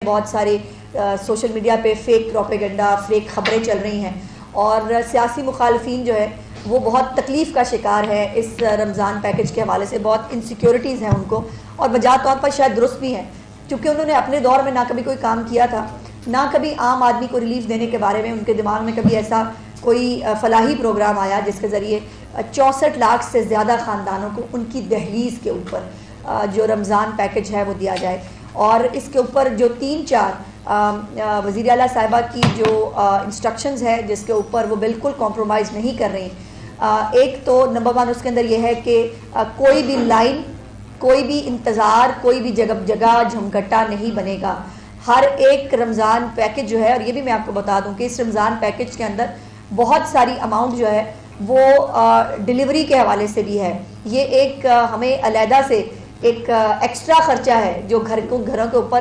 بہت سارے social media پہ فیک پروپیگنڈا، فیک خبریں چل رہی ہیں، اور سیاسی مخالفین جو ہے وہ بہت تکلیف کا شکار ہے اس رمضان پیکج کے حوالے سے، بہت انسیکیورٹیز ہیں ان کو، اور بجا طور پر شاید درست بھی ہیں، کیونکہ انہوں نے اپنے دور میں نہ کبھی کوئی کام کیا تھا، نہ کبھی عام آدمی کو ریلیف دینے کے بارے میں ان کے دماغ میں کبھی ایسا کوئی فلاحی پروگرام آیا جس کے ذریعے 64 لاکھ سے زیادہ خاندانوں کو ان کی دہلیز کے اوپر جو رمضان پیکج ہے وہ دیا جائے۔ اور اس کے اوپر جو 3-4 وزیر اعلیٰ صاحبہ کی جو انسٹرکشنز ہے جس کے اوپر وہ بالکل کمپرومائز نہیں کر رہی، ایک تو نمبر 1 اس کے اندر یہ ہے کہ کوئی بھی لائن، کوئی بھی انتظار، کوئی بھی جگہ جھمگھٹا نہیں بنے گا۔ ہر ایک رمضان پیکج جو ہے، اور یہ بھی میں آپ کو بتا دوں کہ اس رمضان پیکج کے اندر بہت ساری اماؤنٹ جو ہے وہ ڈیلیوری کے حوالے سے بھی ہے۔ یہ ایک ہمیں علیحدہ سے ایک ایکسٹرا خرچہ ہے جو گھروں کے اوپر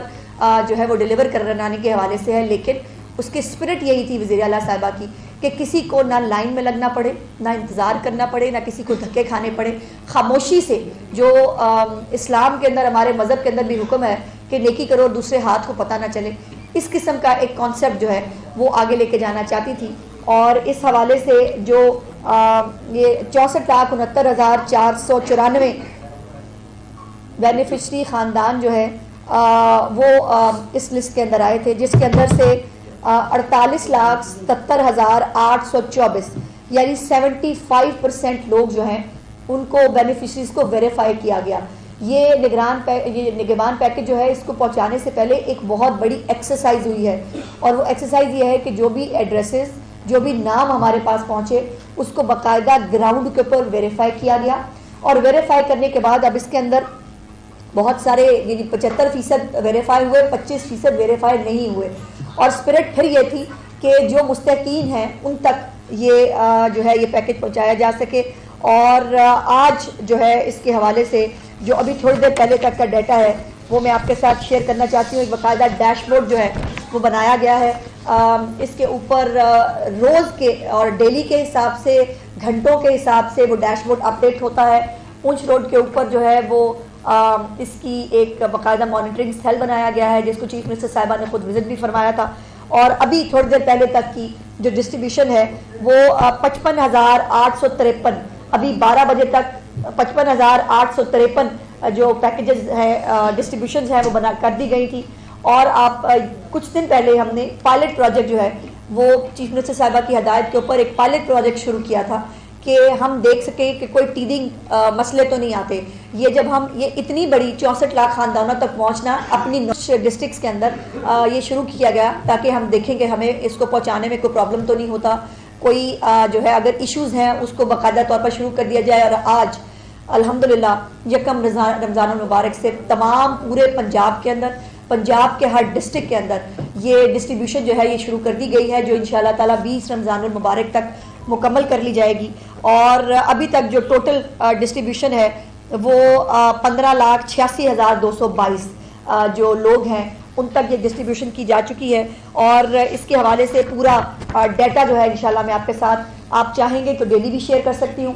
جو ہے وہ ڈیلیور کرانے کے حوالے سے ہے، لیکن اس کی اسپرٹ یہی تھی وزیر اعلیٰ صاحبہ کی کہ کسی کو نہ لائن میں لگنا پڑے، نہ انتظار کرنا پڑے، نہ کسی کو دھکے کھانے پڑے، خاموشی سے جو اسلام کے اندر، ہمارے مذہب کے اندر بھی حکم ہے کہ نیکی کرو اور دوسرے ہاتھ کو پتہ نہ چلے، اس قسم کا ایک کانسیپٹ جو ہے وہ آگے لے کے جانا چاہتی تھی۔ اور اس حوالے سے جو یہ 64,69,494 بینیفیشری خاندان جو ہے وہ اس لسٹ کے اندر آئے تھے، جس کے اندر سے 48,77,824 یعنی 75% لوگ جو ہیں ان کو بینیفیشریز کو ویریفائی کیا گیا۔ یہ نگہبان پیکج جو ہے اس کو پہنچانے سے پہلے ایک بہت بڑی ایکسرسائز ہوئی ہے، اور وہ ایکسرسائز یہ ہے کہ جو بھی ایڈریسز، جو بھی نام ہمارے پاس پہنچے اس کو باقاعدہ گراؤنڈ کے اوپر ویریفائی کیا گیا، اور ویریفائی کرنے کے بعد اب اس کے اندر بہت سارے 75% ویریفائی ہوئے، 25% ویریفائی نہیں ہوئے، اور اسپرٹ پھر یہ تھی کہ جو مستحقین ہیں ان تک یہ جو ہے یہ پیکج پہنچایا جا سکے۔ اور آج جو ہے اس کے حوالے سے جو ابھی تھوڑی دیر پہلے تک کا ڈیٹا ہے وہ میں آپ کے ساتھ شیئر کرنا چاہتی ہوں۔ ایک باقاعدہ ڈیش بورڈ جو ہے وہ بنایا گیا ہے، اس کے اوپر روز کے اور ڈیلی کے حساب سے، گھنٹوں کے حساب سے وہ ڈیش بورڈ اپڈیٹ ہوتا ہے۔ پونچھ روڈ کے اوپر جو ہے وہ اس کی ایک باقاعدہ مانیٹرنگ سیل بنایا گیا ہے، جس کو چیف منسٹر صاحبہ نے خود وزٹ بھی فرمایا تھا، اور ابھی تھوڑی دیر پہلے تک کی جو ڈسٹریبیوشن ہے وہ 55,853، ابھی 12 بجے تک 55,853 جو پیکیجز ہیں، ڈسٹریبیوشنز ہیں وہ بنا کر دی گئی تھی۔ اور آپ کچھ دن پہلے ہم نے پائلٹ پروجیکٹ جو ہے وہ چیف منسٹر صاحبہ کی ہدایت کے اوپر ایک پائلٹ پروجیکٹ شروع کیا تھا کہ ہم دیکھ سکیں کہ کوئی ٹیدنگ مسئلے تو نہیں آتے۔ یہ جب ہم یہ اتنی بڑی 64 لاکھ خاندانوں تک پہنچنا اپنی ڈسٹرکٹس کے اندر یہ شروع کیا گیا تاکہ ہم دیکھیں کہ ہمیں اس کو پہنچانے میں کوئی پرابلم تو نہیں ہوتا، کوئی جو ہے اگر ایشوز ہیں اس کو باقاعدہ طور پر شروع کر دیا جائے۔ اور آج الحمدللہ یکم رمضان المبارک سے تمام پورے پنجاب کے اندر، پنجاب کے ہر ڈسٹرکٹ کے اندر یہ ڈسٹریبیوشن جو ہے یہ شروع کر دی گئی ہے، جو انشاءاللہ تعالیٰ 20 رمضان المبارک تک مکمل کر لی جائے گی۔ اور ابھی تک جو ٹوٹل ڈسٹریبیوشن ہے وہ 15,86,222 جو لوگ ہیں ان تک یہ ڈسٹریبیوشن کی جا چکی ہے۔ اور اس کے حوالے سے پورا ڈیٹا جو ہے انشاءاللہ میں آپ کے ساتھ، آپ چاہیں گے تو ڈیلی بھی شیئر کر سکتی ہوں،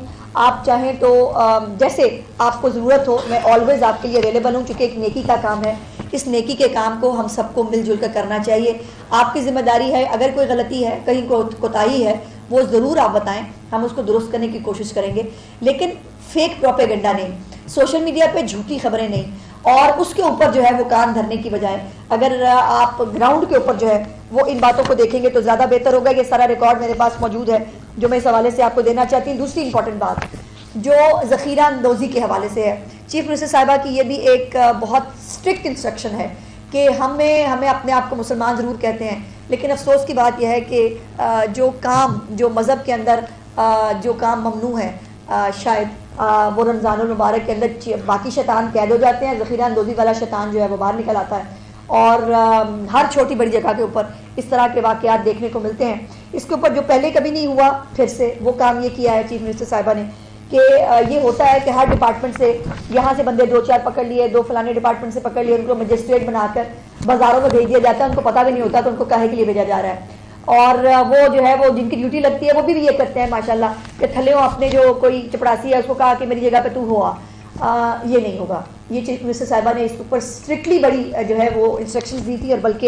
آپ چاہیں تو جیسے آپ کو ضرورت ہو، میں آلویز آپ کے لیے اویلیبل ہوں، کیونکہ ایک نیکی کا کام ہے، اس نیکی کے کام کو ہم سب کو مل جل کر کرنا چاہیے۔ آپ کی ذمہ داری ہے، اگر کوئی غلطی ہے، کہیں کوتاہی ہے، وہ ضرور آپ بتائیں، ہم اس کو درست کرنے کی کوشش کریں گے، لیکن فیک پروپیگنڈا نہیں، سوشل میڈیا پہ جھوٹی خبریں نہیں، اور اس کے اوپر جو ہے وہ کان دھرنے کی بجائے اگر آپ گراؤنڈ کے اوپر جو ہے وہ ان باتوں کو دیکھیں گے تو زیادہ بہتر ہوگا۔ یہ سارا ریکارڈ میرے پاس موجود ہے جو میں اس حوالے سے آپ کو دینا چاہتی ہوں۔ دوسری امپورٹنٹ بات جو ذخیرہ اندوزی کے حوالے سے ہے، چیف منسٹر صاحبہ کی یہ بھی ایک بہت اسٹرکٹ انسٹرکشن ہے کہ ہمیں اپنے آپ کو مسلمان ضرور کہتے ہیں، لیکن افسوس کی بات یہ ہے کہ جو مذہب کے اندر جو کام ممنوع ہے شاید وہ رمضان المبارک کے اندر باقی شیطان قید ہو جاتے ہیں، ذخیرہ اندوزی والا شیطان جو ہے وہ باہر نکل آتا ہے، اور ہر چھوٹی بڑی جگہ کے اوپر اس طرح کے واقعات دیکھنے کو ملتے ہیں۔ اس کے اوپر جو پہلے کبھی نہیں ہوا پھر سے وہ کام یہ کیا ہے چیف منسٹر صاحبہ نے کہ یہ ہوتا ہے کہ ہر ڈپارٹمنٹ سے یہاں سے بندے 2-4 پکڑ لیے، 2 فلانے ڈپارٹمنٹ سے پکڑ لیے، ان کو مجسٹریٹ بنا کر بازاروں میں بھیج دیا جاتا ہے، ان کو پتہ بھی نہیں ہوتا تو ان کو کاہے کے لیے بھیجا جا رہا ہے۔ اور وہ جو ہے وہ جن کی ڈیوٹی لگتی ہے وہ بھی یہ کرتے ہیں ماشاءاللہ کہ تھلے اپنے جو کوئی چپڑاسی ہے اس کو کہا کہ میری جگہ پہ تو ہوا، یہ نہیں ہوگا۔ یہ چیف منسٹر صاحبہ نے اس کے اوپر اسٹرکٹلی بڑی جو ہے وہ انسٹرکشنز دی تھی، اور بلکہ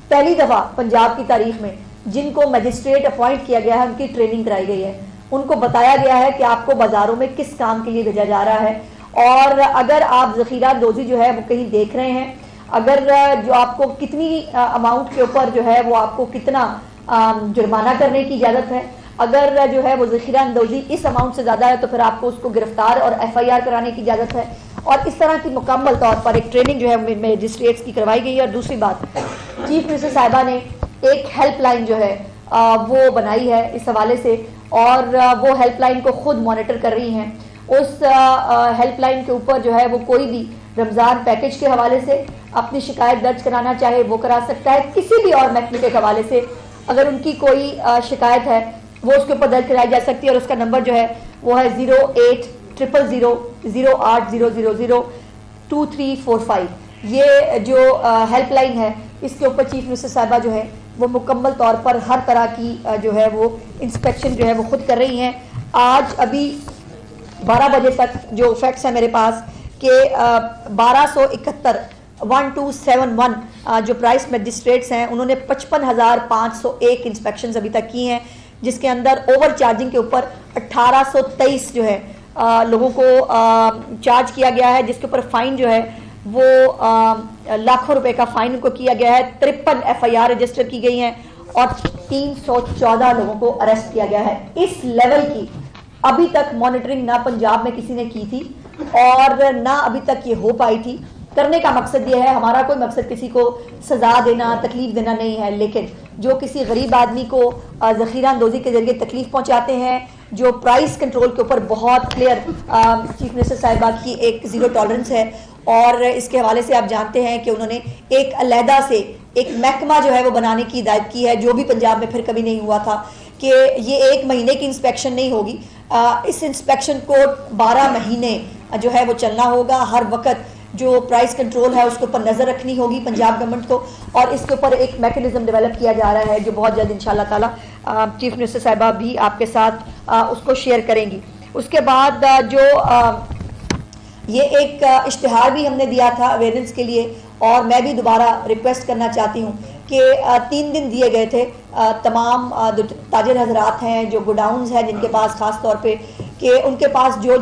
پہلی دفعہ پنجاب کی تاریخ میں جن کو میجسٹریٹ اپوائنٹ کیا گیا ہے ان کی ٹریننگ کرائی گئی ہے، ان کو بتایا گیا ہے کہ آپ کو بازاروں میں کس کام کے لیے بھیجا جا رہا ہے، اور اگر آپ ذخیرہ اندوزی جو ہے وہ کہیں دیکھ رہے ہیں، اگر جو آپ کو کتنی اماؤنٹ کے اوپر جو ہے وہ آپ کو کتنا جرمانہ کرنے کی اجازت ہے، اگر جو ہے وہ ذخیرہ اندوزی اس اماؤنٹ سے زیادہ ہے تو پھر آپ کو اس کو گرفتار اور FIR کرانے کی اجازت ہے، اور اس طرح کی مکمل طور پر ایک ٹریننگ جو ہے میجسٹریٹس کی کروائی گئی ہے۔ اور دوسری بات، چیف منسٹر صاحبہ نے ایک ہیلپ لائن جو ہے وہ بنائی ہے اس حوالے سے، اور وہ ہیلپ لائن کو خود مانیٹر کر رہی ہیں۔ اس ہیلپ لائن کے اوپر جو ہے وہ کوئی بھی رمضان پیکج کے حوالے سے اپنی شکایت درج کرانا چاہے وہ کرا سکتا ہے، کسی بھی اور محکمے کے حوالے سے اگر ان کی کوئی شکایت ہے وہ اس کے اوپر درج کرائی جا سکتی ہے، اور اس کا نمبر جو ہے وہ ہے 0800008002345۔ یہ جو ہیلپ لائن ہے اس کے اوپر چیف منسٹر صاحبہ جو ہے وہ مکمل طور پر ہر طرح کی جو ہے وہ انسپیکشن جو ہے وہ خود کر رہی ہیں۔ آج ابھی 12 بجے تک جو فیکٹس ہیں میرے پاس کہ 1271 جو پرائس میجسٹریٹس ہیں انہوں نے 55,501 انسپیکشنز ابھی تک کی ہیں، جس کے اندر اوور چارجنگ کے اوپر 1823 جو ہے لوگوں کو چارج کیا گیا ہے، جس کے اوپر فائن جو ہے وہ لاکھوں روپے کا فائن ان کو کیا گیا ہے، 53 FIR رجسٹر کی گئی ہیں، اور 314 لوگوں کو اریسٹ کیا گیا ہے۔ اس لیول کی ابھی تک مانیٹرنگ نہ پنجاب میں کسی نے کی تھی اور نہ ابھی تک یہ ہو پائی تھی۔ کرنے کا مقصد یہ ہے، ہمارا کوئی مقصد کسی کو سزا دینا، تکلیف دینا نہیں ہے، لیکن جو کسی غریب آدمی کو ذخیرہ اندوزی کے ذریعے تکلیف پہنچاتے ہیں، جو پرائس کنٹرول کے اوپر بہت کلیئر چیف منسٹر صاحبہ کی ایک زیرو ٹالرنس ہے، اور اس کے حوالے سے آپ جانتے ہیں کہ انہوں نے ایک علیحدہ سے ایک محکمہ جو ہے وہ بنانے کی ہدایت کی ہے، جو بھی پنجاب میں پھر کبھی نہیں ہوا تھا، کہ یہ 1 مہینے کی انسپیکشن نہیں ہوگی، اس انسپیکشن کو 12 مہینے جو ہے وہ چلنا ہوگا، ہر وقت جو پرائس کنٹرول ہے اس کے اوپر نظر رکھنی ہوگی پنجاب گورنمنٹ کو، اور اس کے اوپر ایک میکنزم ڈیولپ کیا جا رہا ہے جو بہت جلد انشاءاللہ تعالی چیف منسٹر صاحبہ بھی آپ کے ساتھ اس کو شیئر کریں گی۔ اس کے بعد جو یہ ایک اشتہار بھی ہم نے دیا تھا اویئرنس کے لیے، اور میں بھی دوبارہ ریکویسٹ کرنا چاہتی ہوں کہ 3 دن دیے گئے تھے تمام تاجر حضرات ہیں جو گوڈاؤنز ہیں جن کے پاس خاص طور پہ، کہ ان کے پاس جو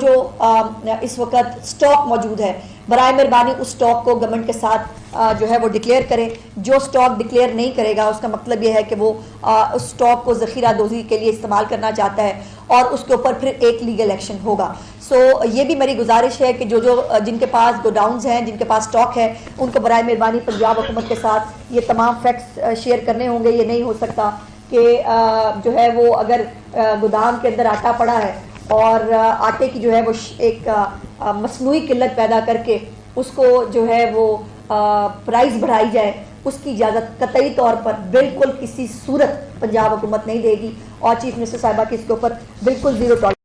اس وقت سٹاک موجود ہے برائے مہربانی اس سٹاک کو گورنمنٹ کے ساتھ جو ہے وہ ڈکلیئر کریں۔ جو سٹاک ڈکلیئر نہیں کرے گا اس کا مطلب یہ ہے کہ وہ اس سٹاک کو ذخیرہ دوزی کے لیے استعمال کرنا چاہتا ہے، اور اس کے اوپر پھر ایک لیگل ایکشن ہوگا۔ یہ بھی میری گزارش ہے کہ جن کے پاس گوڈاؤنز ہیں، جن کے پاس سٹاک ہے، ان کو برائے مہربانی پنجاب حکومت کے ساتھ یہ تمام فیکٹس شیئر کرنے ہوں گے۔ یہ نہیں ہو سکتا کہ جو ہے وہ اگر گودام کے اندر آٹا پڑا ہے اور آٹے کی جو ہے وہ ایک مصنوعی قلت پیدا کر کے اس کو جو ہے وہ پرائز بڑھائی جائے، اس کی اجازت قطعی طور پر بالکل کسی صورت پنجاب حکومت نہیں دے گی، اور چیف منسٹر صاحبہ کی اس کے اوپر بالکل زیرو ٹالرنس